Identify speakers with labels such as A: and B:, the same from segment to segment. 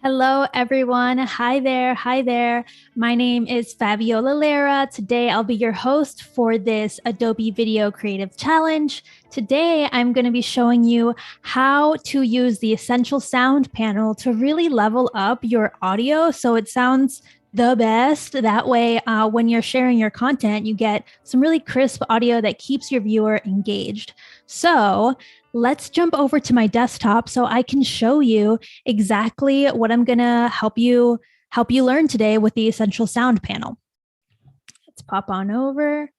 A: Hello, everyone. Hi there. Hi there. My name is Fabiola Lara. Today, I'll be your host for this Adobe Video Creative Challenge. Today, I'm going to be showing you how to use the Essential Sound panel to really level up your audio so it sounds the best. That way, when you're sharing your content, you get some really crisp audio that keeps your viewer engaged. So let's jump over to my desktop so I can show you exactly what I'm going to help you learn today with the Essential Sound panel. Let's pop on over.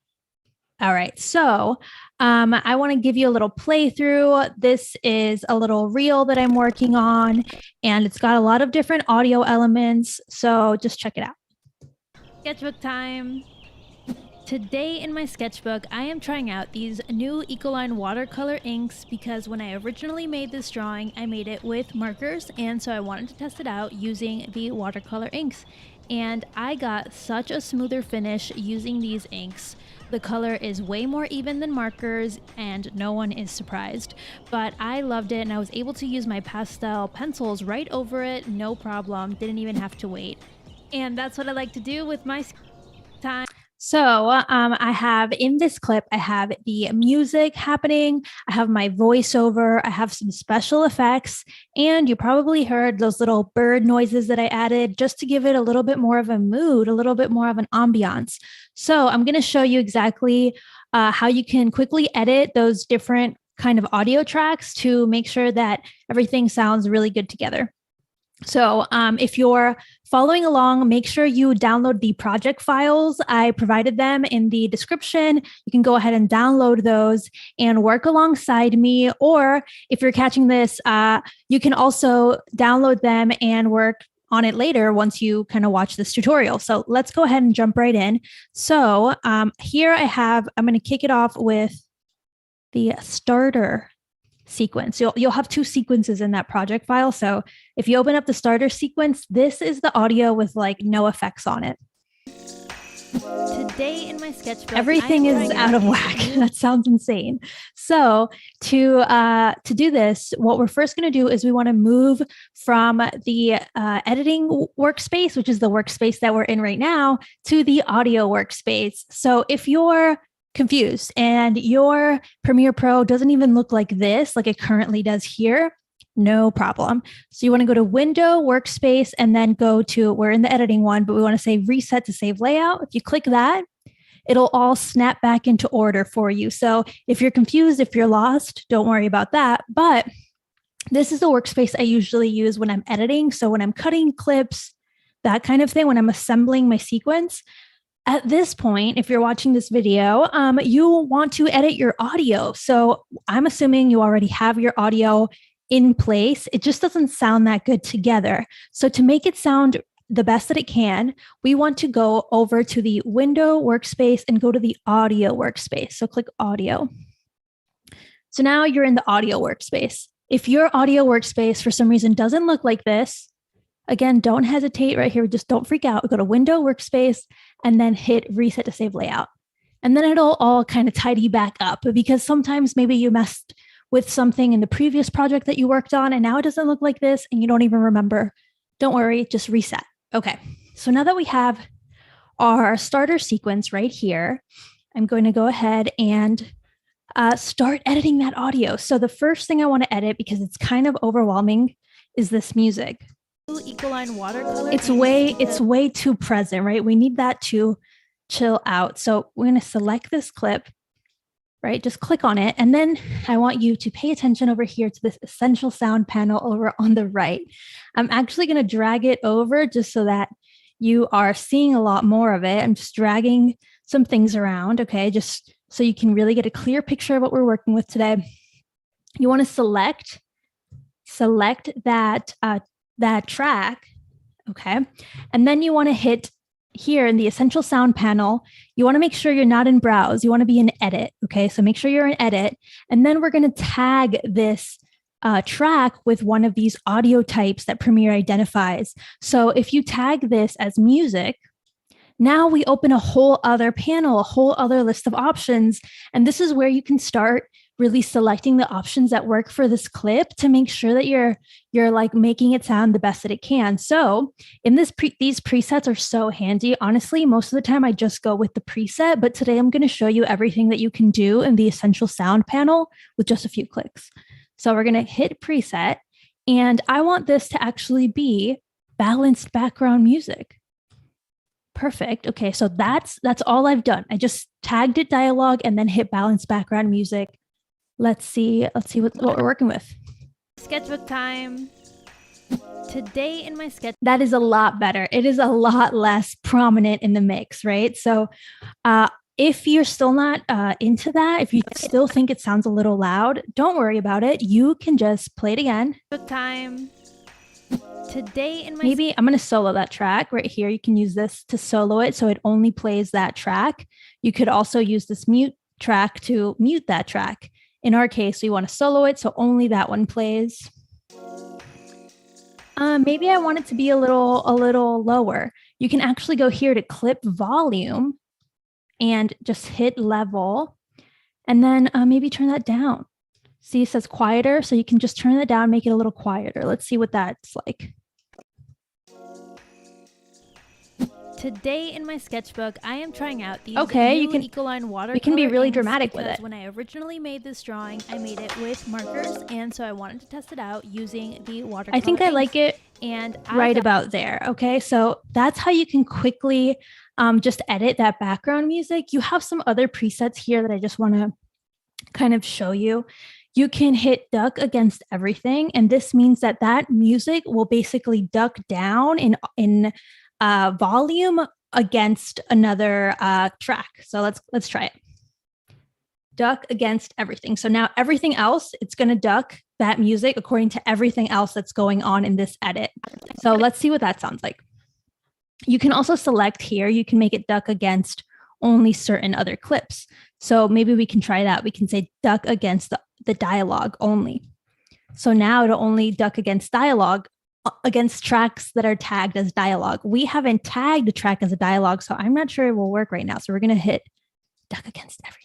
A: All right, so I want to give you a little playthrough. This is a little reel that I'm working on, and it's got a lot of different audio elements, so just check it out. Sketchbook time. Today in my sketchbook, I am trying out these new Ecoline watercolor inks because when I originally made this drawing, I made it with markers, and so I wanted to test it out using the watercolor inks. And I got such a smoother finish using these inks. The color is way more even than markers, and no one is surprised. But I loved it, and I was able to use my pastel pencils right over it, no problem, didn't even have to wait. And that's what I like to do with my time. So I have in this clip, I have the music happening, I have my voiceover, I have some special effects, and you probably heard those little bird noises that I added just to give it a little bit more of a mood, a little bit more of an ambiance. So I'm going to show you exactly how you can quickly edit those different kind of audio tracks to make sure that everything sounds really good together. So if you're following along, make sure you download the project files. I provided them in the description. You can go ahead and download those and work alongside me. Or if you're catching this, you can also download them and work on it later once you kind of watch this tutorial. So let's go ahead and jump right in. So here I'm going to kick it off with the starter sequence. You'll have two sequences in that project file. So if you open up the starter sequence, this is the audio with like no effects on it. Today in my sketchbook, everything is out of whack. That sounds insane. So to do this, what we're first going to do is we want to move from the editing workspace, which is the workspace that we're in right now, to the audio workspace. So if you're confused and your Premiere Pro doesn't even look like this, like it currently does here, no problem. So you want to go to Window, Workspace, and then we're in the editing one, but we want to say Reset to save layout. If you click that, it'll all snap back into order for you. So if you're confused, if you're lost, don't worry about that. But this is the workspace I usually use when I'm editing. So when I'm cutting clips, that kind of thing, when I'm assembling my sequence. At this point, if you're watching this video, you want to edit your audio. So I'm assuming you already have your audio in place. It just doesn't sound that good together. So to make it sound the best that it can, we want to go over to the Window workspace and go to the Audio workspace. So click Audio. So now you're in the Audio workspace. If your audio workspace for some reason doesn't look like this, again, don't hesitate right here. Just don't freak out. Go to Window, Workspace, and then hit Reset to save layout. And then it'll all kind of tidy back up because sometimes maybe you messed with something in the previous project that you worked on and now it doesn't look like this and you don't even remember. Don't worry, just reset. Okay, so now that we have our starter sequence right here, I'm going to go ahead and start editing that audio. So the first thing I want to edit, because it's kind of overwhelming, is this music. Ecoline watercolor. It's way too present, right? We need that to chill out. So we're going to select this clip, right? Just click on it. And then I want you to pay attention over here to this Essential Sound panel over on the right. I'm actually going to drag it over just so that you are seeing a lot more of it. I'm just dragging some things around, okay? Just so you can really get a clear picture of what we're working with today. You want to select that track, okay? And then you want to hit here in the Essential Sound panel, you want to make sure you're not in Browse. You want to be in Edit, okay? So make sure you're in Edit. And then we're going to tag this track with one of these audio types that Premiere identifies. So if you tag this as music, now we open a whole other panel, a whole other list of options. And this is where you can start really selecting the options that work for this clip to make sure that you're like making it sound the best that it can. So in these presets are so handy. Honestly, most of the time I just go with the preset, but today I'm going to show you everything that you can do in the essential sound panel with just a few clicks. So we're going to hit preset, and I want this to actually be balanced background music. Perfect. Okay, so that's all I've done. I just tagged it dialogue and then hit balance background music. Let's see what we're working with.
B: Sketchbook time. Today in my sketch.
A: That is a lot better. It is a lot less prominent in the mix, right? So if you're still not into that, if you still think it sounds a little loud, don't worry about it. You can just play it again.
B: Sketchbook time. Today in my
A: maybe I'm going to solo that track right here. You can use this to solo it so it only plays that track. You could also use this mute track to mute that track. In our case, we want to solo it so only that one plays. Maybe I want it to be a little lower. You can actually go here to clip volume and just hit level, and then maybe turn that down. See, it says quieter, so you can just turn that down, make it a little quieter. Let's see what that's like.
B: Today in my sketchbook, I am trying out these
A: new
B: Ecoline watercolor.
A: We can be really dramatic with it.
B: When I originally made this drawing, I made it with markers, and so I wanted to test it out using the watercolor.
A: I think I like it
B: and
A: right about there. Okay, so that's how you can quickly just edit that background music. You have some other presets here that I just want to kind of show you. You can hit duck against everything, and this means that music will basically duck down in volume against another track. So let's try it. Duck against everything. So now everything else, it's going to duck that music according to everything else that's going on in this edit. So let's see what that sounds like. You can also select here. You can make it duck against only certain other clips. So maybe we can try that. We can say duck against the dialogue only. So now it'll only duck against dialogue against tracks that are tagged as dialogue. We haven't tagged a track as a dialogue, so I'm not sure it will work right now. So we're going to hit duck against everything.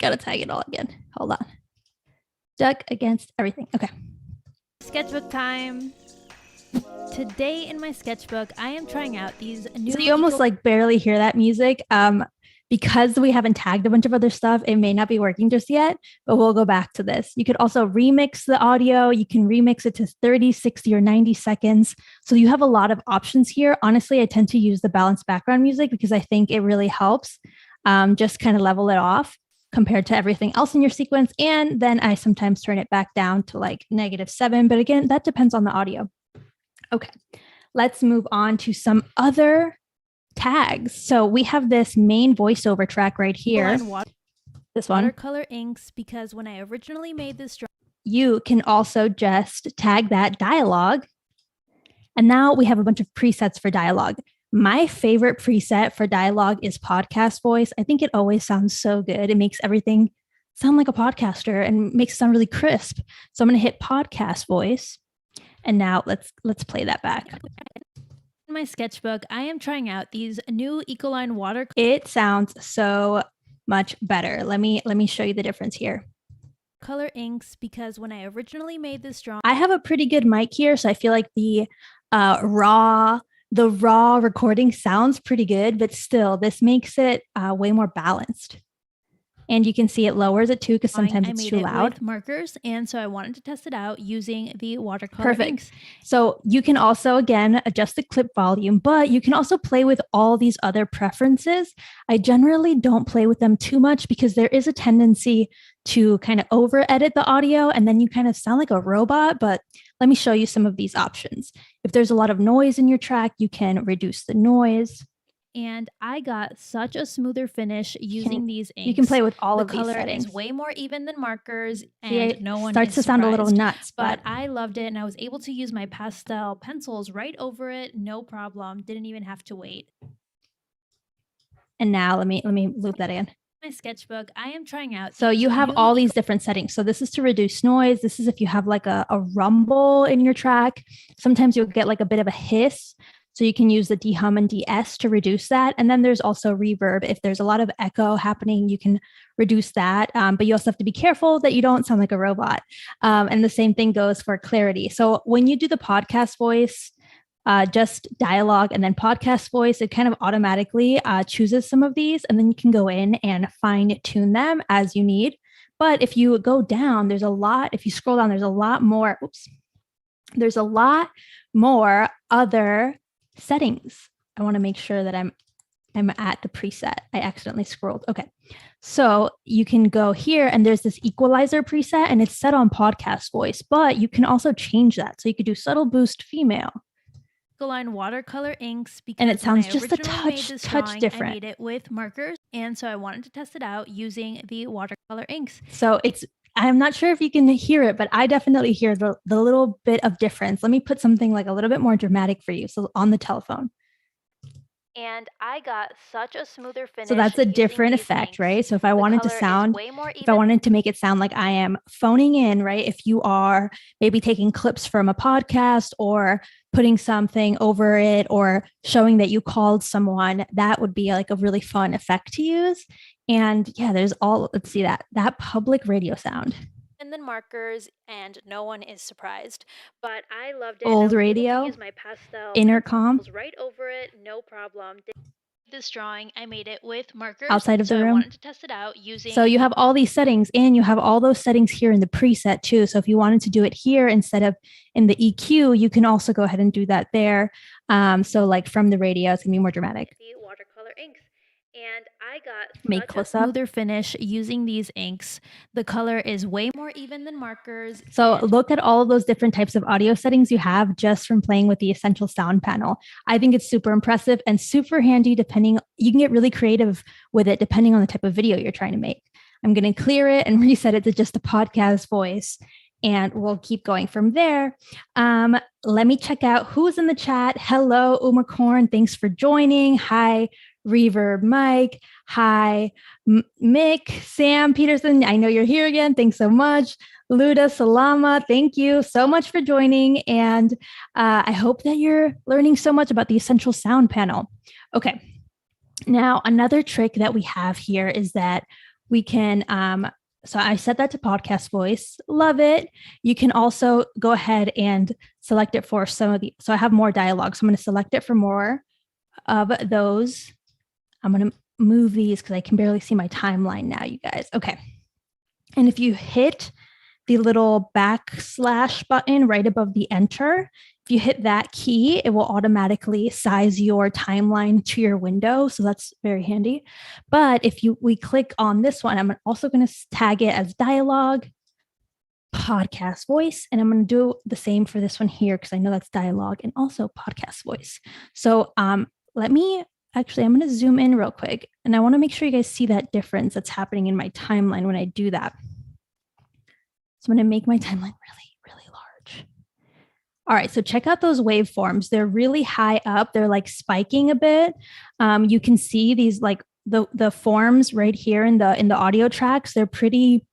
A: Gotta tag it all again. Hold on. Duck against everything. Okay.
B: Sketchbook time. Today in my sketchbook, I am trying out these new.
A: So you almost like barely hear that music. Because we haven't tagged a bunch of other stuff, it may not be working just yet, but we'll go back to this. You could also remix the audio. You can remix it to 30, 60, or 90 seconds. So you have a lot of options here. Honestly, I tend to use the balanced background music because I think it really helps just kind of level it off compared to everything else in your sequence. And then I sometimes turn it back down to like -7. But again, that depends on the audio. Okay, let's move on to some other tags. So we have this main voiceover track right here. This one.
B: Watercolor inks, because when I originally made this drawing,
A: you can also just tag that dialogue. And now we have a bunch of presets for dialogue. My favorite preset for dialogue is podcast voice. I think it always sounds so good. It makes everything sound like a podcaster and makes it sound really crisp. So I'm going to hit podcast voice. And now let's play that back.
B: In my sketchbook, I am trying out these new Ecoline watercolor.
A: It sounds so much better. Let me show you the difference here.
B: Color inks, because when I originally made this drawing,
A: I have a pretty good mic here, so I feel like the raw recording sounds pretty good, but still this makes it way more balanced. And you can see it lowers it too, because sometimes it's too loud.
B: With markers, and so I wanted to test it out using the watercolor.
A: Perfect.
B: Inks.
A: So you can also, again, adjust the clip volume, but you can also play with all these other preferences. I generally don't play with them too much because there is a tendency to kind of over edit the audio, and then you kind of sound like a robot. But let me show you some of these options. If there's a lot of noise in your track, you can reduce the noise.
B: And I got such a smoother finish using these inks.
A: You can play with all of these
B: settings. The color is way more even than markers, and no one
A: starts to sound a little nuts.
B: But I loved it, and I was able to use my pastel pencils right over it, no problem. Didn't even have to wait.
A: And now let me loop that in.
B: My sketchbook, I am trying out.
A: So you have all these different settings. So this is to reduce noise. This is if you have like a rumble in your track. Sometimes you'll get like a bit of a hiss. So you can use the dehum and de-ess to reduce that. And then there's also reverb. If there's a lot of echo happening, you can reduce that. But you also have to be careful that you don't sound like a robot. And the same thing goes for clarity. So when you do the podcast voice, just dialogue and then podcast voice, it kind of automatically chooses some of these. And then you can go in and fine tune them as you need. But if you go down, there's a lot, if you scroll down, there's a lot more, there's a lot more other settings. I want to make sure that I'm at the preset. I accidentally scrolled. Okay. So you can go here and there's this equalizer preset and it's set on podcast voice, but you can also change that. So you could do subtle boost female.
B: Line watercolor inks because
A: and it sounds
B: when I
A: just a
B: originally made this
A: touch
B: drawing,
A: different.
B: I made it with markers, and so I wanted to test it out using the watercolor inks.
A: So I'm not sure if you can hear it, but I definitely hear the little bit of difference. Let me put something like a little bit more dramatic for you. So on the telephone.
B: And I got such a smoother finish.
A: So that's a different effect,
B: inks.
A: right? So if I wanted to sound, if I wanted to make it sound like I am phoning in, right? If you are maybe taking clips from a podcast or putting something over it or showing that you called someone, that would be like a really fun effect to use. And yeah, there's let's see that public radio sound.
B: And then markers, and no one is surprised. But I loved it.
A: Old radio,
B: use my pastel
A: intercom,
B: right over it, no problem. This drawing, I made it with markers
A: outside of the room.
B: I wanted to test it out using.
A: So you have all these settings and you have all those settings here in the preset too. So if you wanted to do it here instead of in the EQ, you can also go ahead and do that there. So like from the radio, it's gonna be more dramatic.
B: The watercolor inks. And I got
A: make close up.
B: Smoother finish using these inks. The color is way more even than markers.
A: So look at all of those different types of audio settings you have just from playing with the Essential Sound panel. I think it's super impressive and super handy you can get really creative with it depending on the type of video you're trying to make. I'm going to clear it and reset it to just a podcast voice. And we'll keep going from there. Let me check out who's in the chat. Hello, Umacorn. Thanks for joining. Hi, Reverb Mike. Hi, Mick, Sam Peterson. I know you're here again. Thanks so much. Luda Salama, thank you so much for joining. And I hope that you're learning so much about the Essential Sound panel. Okay. Now, another trick that we have here is that we can, so I set that to podcast voice. Love it. You can also go ahead and select it for some of so I have more dialogue. So I'm going to select it for more of those. I'm going to move these because I can barely see my timeline now, you guys. Okay. And if you hit the little backslash button right above the enter, if you hit that key, it will automatically size your timeline to your window. So that's very handy. But if we click on this one, I'm also going to tag it as dialogue, podcast voice. And I'm going to do the same for this one here because I know that's dialogue and also podcast voice. So I'm going to zoom in real quick. And I want to make sure you guys see that difference that's happening in my timeline when I do that. So I'm going to make my timeline really, really large. All right, so check out those waveforms. They're really high up. They're like spiking a bit. You can see these like the forms right here in the audio tracks. They're pretty,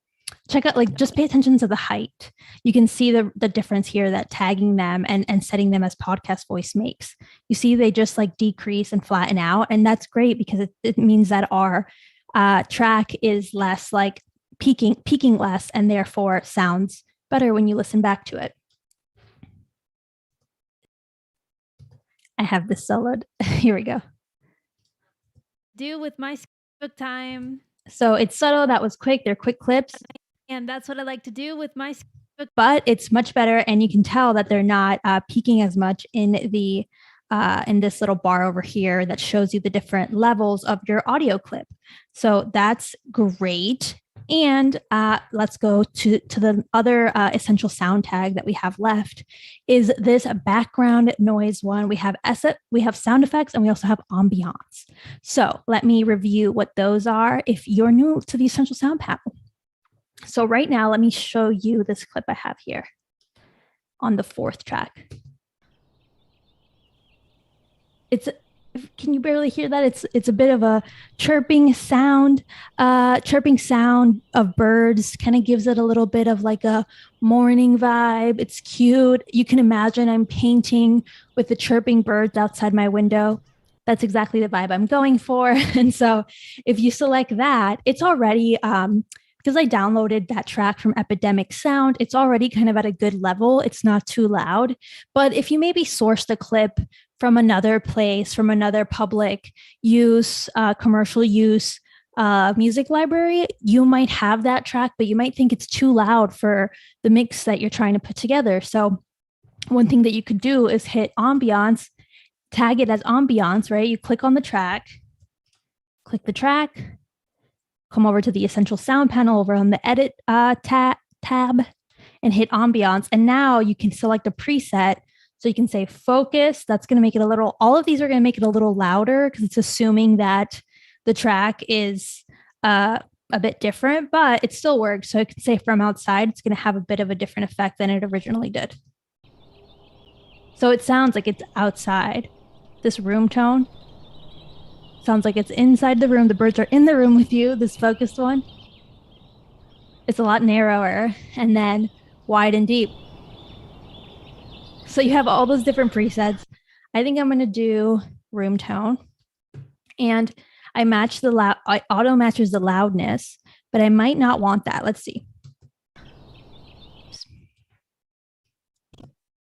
A: check out, like just pay attention to the height. You can see the difference here that tagging them and setting them as podcast voice makes. You see they just like decrease and flatten out. And that's great because it means that our track is less like peaking less and therefore sounds better when you listen back to it. I have this soloed. Here we go.
B: Do with my sketchbook time.
A: So it's subtle. That was quick. They're quick clips.
B: And that's what I like to do with my sketchbook.
A: But it's much better. And you can tell that they're not peaking as much in this little bar over here that shows you the different levels of your audio clip. So that's great. And let's go to the other essential sound tag that we have left is this background noise one. We have sound effects, and we also have ambience. So let me review what those are if you're new to the essential sound panel. So right now, let me show you this clip I have here on the 4th track. Can you barely hear that? It's a bit of a chirping sound of birds. Kind of gives it a little bit of like a morning vibe. It's cute. You can imagine I'm painting with the chirping birds outside my window. That's exactly the vibe I'm going for. And so if you select that, it's already because I downloaded that track from Epidemic Sound, it's already kind of at a good level. It's not too loud. But if you maybe sourced a clip from another place, from another public use, commercial use music library, you might have that track, but you might think it's too loud for the mix that you're trying to put together. So one thing that you could do is hit Ambience, tag it as Ambience, right? You click on the track, click the track, come over to the Essential Sound panel over on the Edit tab and hit Ambience. And now you can select a preset. So you can say focus. That's going to make it a little, all of these are going to make it a little louder because it's assuming that the track is a bit different, but it still works. So I can say from outside, it's going to have a bit of a different effect than it originally did. So it sounds like it's outside. This room tone sounds like it's inside the room. The birds are in the room with you, this focused one. It's a lot narrower and then wide and deep. So you have all those different presets. I think I'm going to do room tone. And I auto matches the loudness, but I might not want that. Let's see.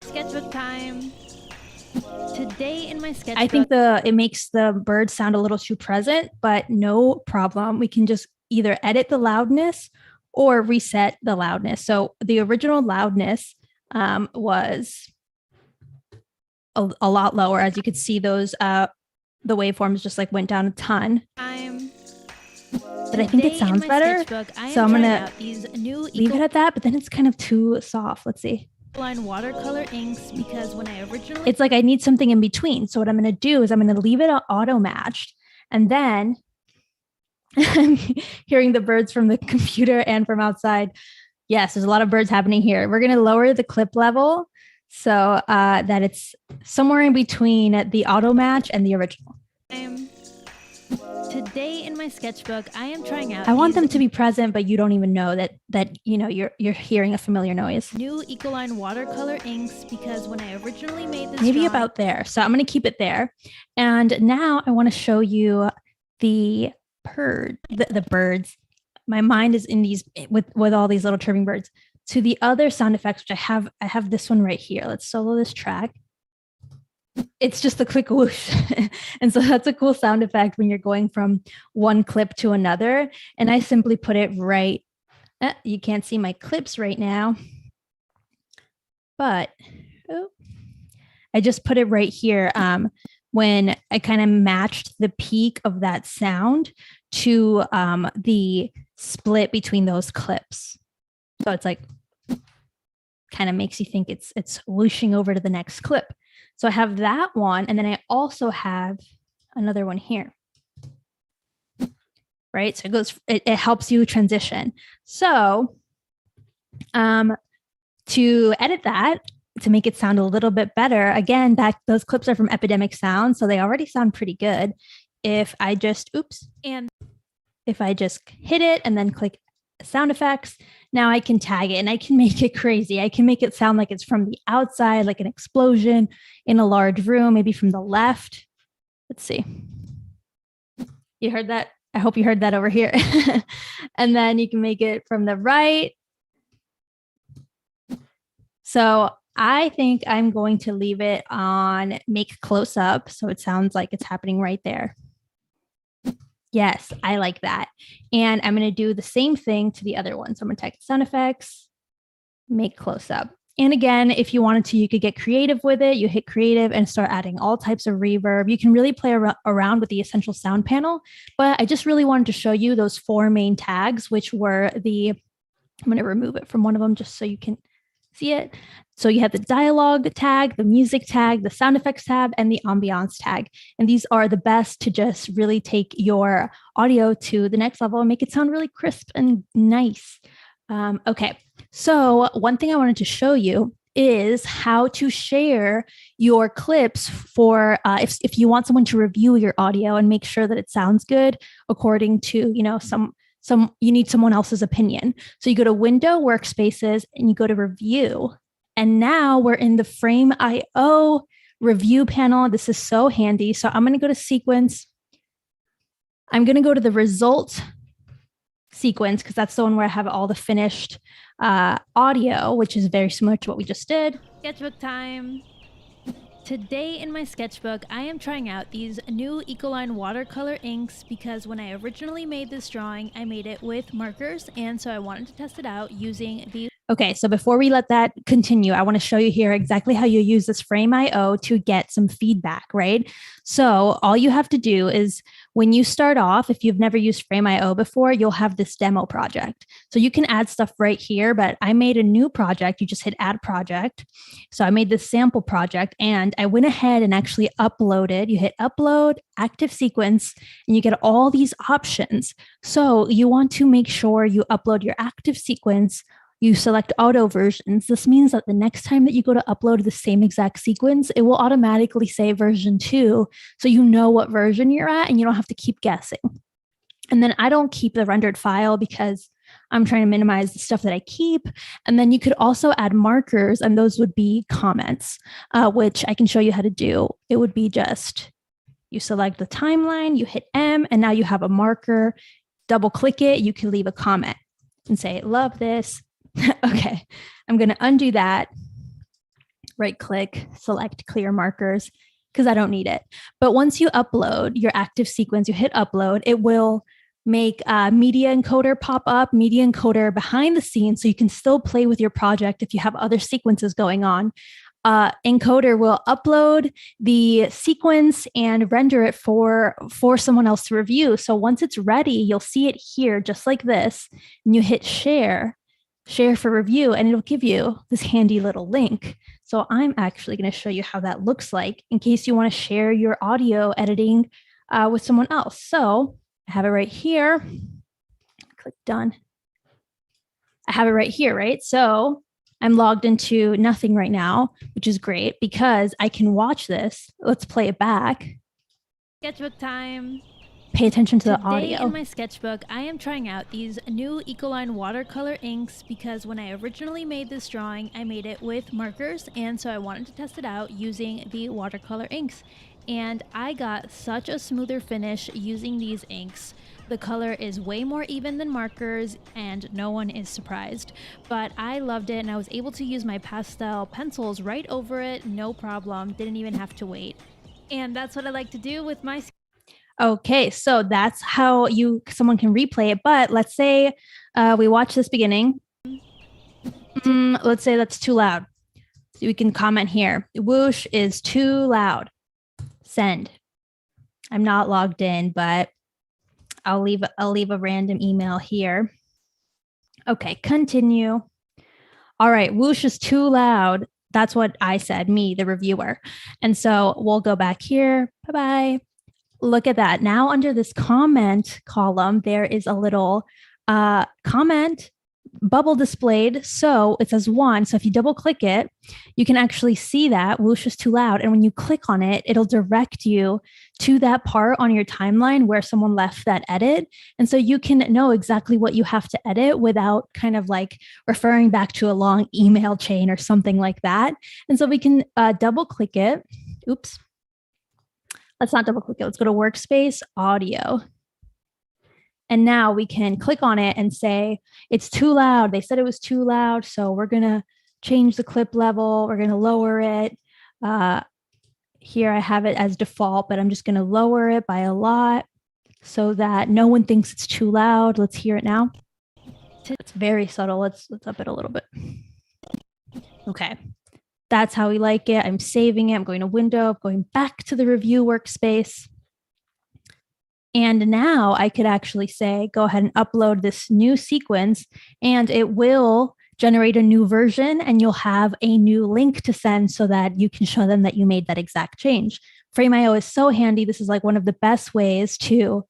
B: Sketchbook time. Today in my sketchbook,
A: I think it makes the bird sound a little too present, but no problem. We can just either edit the loudness or reset the loudness. So the original loudness was a lot lower. As you could see, those the waveforms just like went down a ton. But I think it sounds better. So I'm gonna leave it at that, but then it's kind of too soft. Let's see.
B: Line watercolor inks because when I originally,
A: it's like I need something in between. So what I'm going to do is I'm going to leave it auto matched, and then I'm hearing the birds from the computer and from outside. Yes, there's a lot of birds happening here. We're going to lower the clip level so that it's somewhere in between the auto match and the original.
B: Today in my sketchbook, I am trying out.
A: I want them to be present, but you don't even know that you know you're hearing a familiar noise.
B: New Ecoline watercolor inks because when I originally made this,
A: maybe about there. So I'm going to keep it there. And now I want to show you the birds. My mind is in these with all these little chirping birds. To the other sound effects, which I have this one right here. Let's solo this track. It's just a quick whoosh. And so that's a cool sound effect when you're going from one clip to another. And I simply put it right. You can't see my clips right now, but I just put it right here when I kind of matched the peak of that sound to the split between those clips. So it's like kind of makes you think it's whooshing over to the next clip. So I have that one, and then I also have another one here. Right? So it helps you transition. So to edit that, to make it sound a little bit better, again, those clips are from Epidemic Sound, so they already sound pretty good. If I just, if I just hit it and then click sound effects, now I can tag it and I can make it crazy. I can make it sound like it's from the outside, like an explosion in a large room, maybe from the left. Let's see. You heard that? I hope you heard that over here. And then you can make it from the right. So I think I'm going to leave it on make close up. So it sounds like it's happening right there. Yes, I like that. And I'm going to do the same thing to the other one. So I'm going to type sound effects, make close up. And again, if you wanted to, you could get creative with it. You hit creative and start adding all types of reverb. You can really play around with the Essential Sound panel. But I just really wanted to show you those 4 main tags, which were I'm going to remove it from one of them just so you can see it. So you have the dialogue tag, the music tag, the sound effects tab, and the ambiance tag. And these are the best to just really take your audio to the next level and make it sound really crisp and nice. Okay, so one thing I wanted to show you is how to share your clips for if you want someone to review your audio and make sure that it sounds good according to, some you need someone else's opinion. So you go to Window, Workspaces, and you go to Review. And now we're in the Frame.io review panel. This is so handy. So I'm going to go to Sequence. I'm going to go to the Result sequence because that's the one where I have all the finished audio, which is very similar to what we just did.
B: Sketchbook time. Today in my sketchbook, I am trying out these new Ecoline watercolor inks because when I originally made this drawing, I made it with markers, and so I wanted to test it out using the...
A: Okay, so before we let that continue, I want to show you here exactly how you use this Frame.io to get some feedback, right? So all you have to do is when you start off, if you've never used Frame.io before, you'll have this demo project. So you can add stuff right here, but I made a new project. You just hit add project. So I made this sample project and I went ahead and actually uploaded. You hit upload, active sequence, and you get all these options. So you want to make sure you upload your active sequence. You select auto versions. This means that the next time that you go to upload the same exact sequence, it will automatically say version 2. So you know what version you're at and you don't have to keep guessing. And then I don't keep the rendered file because I'm trying to minimize the stuff that I keep. And then you could also add markers, and those would be comments, which I can show you how to do. It would be just you select the timeline, you hit M, and now you have a marker. Double click it. You can leave a comment and say, love this. Okay, I'm going to undo that. Right click, select clear markers because I don't need it. But once you upload your active sequence, you hit upload, it will make media encoder pop up, media encoder behind the scenes, so you can still play with your project if you have other sequences going on. Encoder will upload the sequence and render it for someone else to review. So once it's ready, you'll see it here just like this, and you hit share for review, and it'll give you this handy little link. So I'm actually going to show you how that looks like in case you want to share your audio editing with someone else. So I have it right here. Click done. I have it right here, right? So I'm logged into nothing right now, which is great because I can watch this. Let's play it back.
B: Sketchbook time.
A: Pay attention to the
B: Today
A: audio.
B: in my sketchbook, I am trying out these new Ecoline watercolor inks because when I originally made this drawing, I made it with markers, and so I wanted to test it out using the watercolor inks. And I got such a smoother finish using these inks. The color is way more even than markers, and no one is surprised. But I loved it, and I was able to use my pastel pencils right over it, no problem, didn't even have to wait. And that's what I like to do with my...
A: Okay, so that's how someone can replay it. But let's say we watch this beginning. Let's say that's too loud. So we can comment here. Whoosh is too loud. Send. I'm not logged in, but I'll leave a random email here. Okay, continue. All right, whoosh is too loud. That's what I said, me, the reviewer. And so we'll go back here. Bye-bye. Look at that. Now under this comment column, there is a little comment bubble displayed. So it says 1. So if you double click it, you can actually see that whoosh is too loud. And when you click on it, it'll direct you to that part on your timeline where someone left that edit. And so you can know exactly what you have to edit without kind of like referring back to a long email chain or something like that. And so we can double click it. Oops. Let's not double click it. Let's go to Workspace, Audio. And now we can click on it and say, it's too loud. They said it was too loud. So we're going to change the clip level. We're going to lower it. Here I have it as default, but I'm just going to lower it by a lot so that no one thinks it's too loud. Let's hear it now. It's very subtle. Let's up it a little bit. Okay. That's how we like it. I'm saving it. I'm going to Window, I'm going back to the review workspace. And now I could actually say, go ahead and upload this new sequence, and it will generate a new version, and you'll have a new link to send so that you can show them that you made that exact change. Frame.io is so handy. This is like one of the best ways to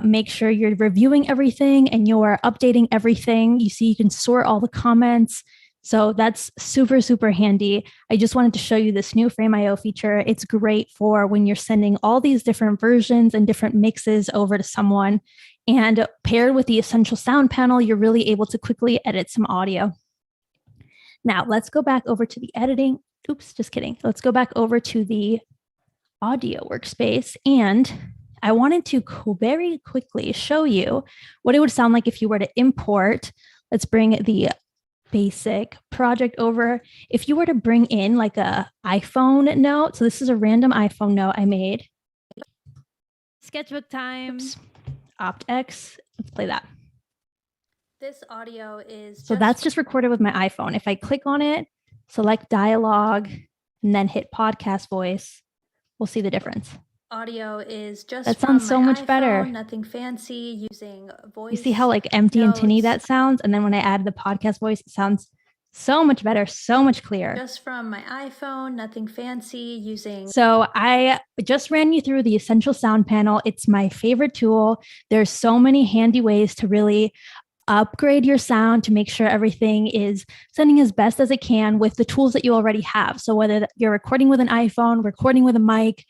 A: make sure you're reviewing everything and you're updating everything. You see, you can sort all the comments. So that's super, super handy. I just wanted to show you this new Frame.io feature. It's great for when you're sending all these different versions and different mixes over to someone. And paired with the Essential Sound panel, you're really able to quickly edit some audio. Now let's go back over to the editing. Oops, just kidding. Let's go back over to the audio workspace. And I wanted to very quickly show you what it would sound like if you were to import. Let's bring the basic project over. If you were to bring in like a iPhone note, so this is a random iPhone note I made.
B: Sketchbook time.
A: Oops. OptX. Let's play that.
B: This audio is
A: so that's just recorded with my iPhone. If I click on it, select dialogue, and then hit podcast voice, we'll see the difference.
B: Audio is just
A: that sounds so much
B: iPhone,
A: better.
B: Nothing fancy, using voice.
A: You see how like empty notes. And tinny that sounds? And then when I add the podcast voice, it sounds so much better, so much clearer.
B: Just from my iPhone, nothing fancy, using.
A: So I just ran you through the Essential Sound panel. It's my favorite tool. There's so many handy ways to really upgrade your sound to make sure everything is sounding as best as it can with the tools that you already have. So whether you're recording with an iPhone, recording with a mic,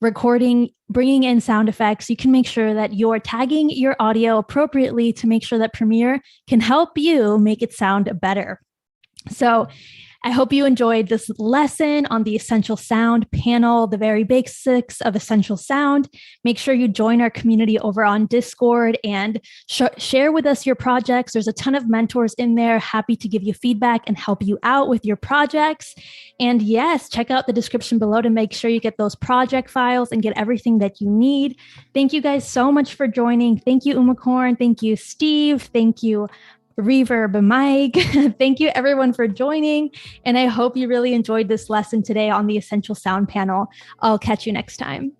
A: recording, bringing in sound effects, you can make sure that you're tagging your audio appropriately to make sure that Premiere can help you make it sound better. So I hope you enjoyed this lesson on the Essential Sound panel, the very basics of Essential Sound. Make sure you join our community over on Discord and share with us your projects. There's a ton of mentors in there, happy to give you feedback and help you out with your projects. And yes, check out the description below to make sure you get those project files and get everything that you need. Thank you guys so much for joining. Thank you, Umacorn. Thank you, Steve. Thank you, Reverb Mike. Thank you everyone for joining. And I hope you really enjoyed this lesson today on the Essential Sound panel. I'll catch you next time.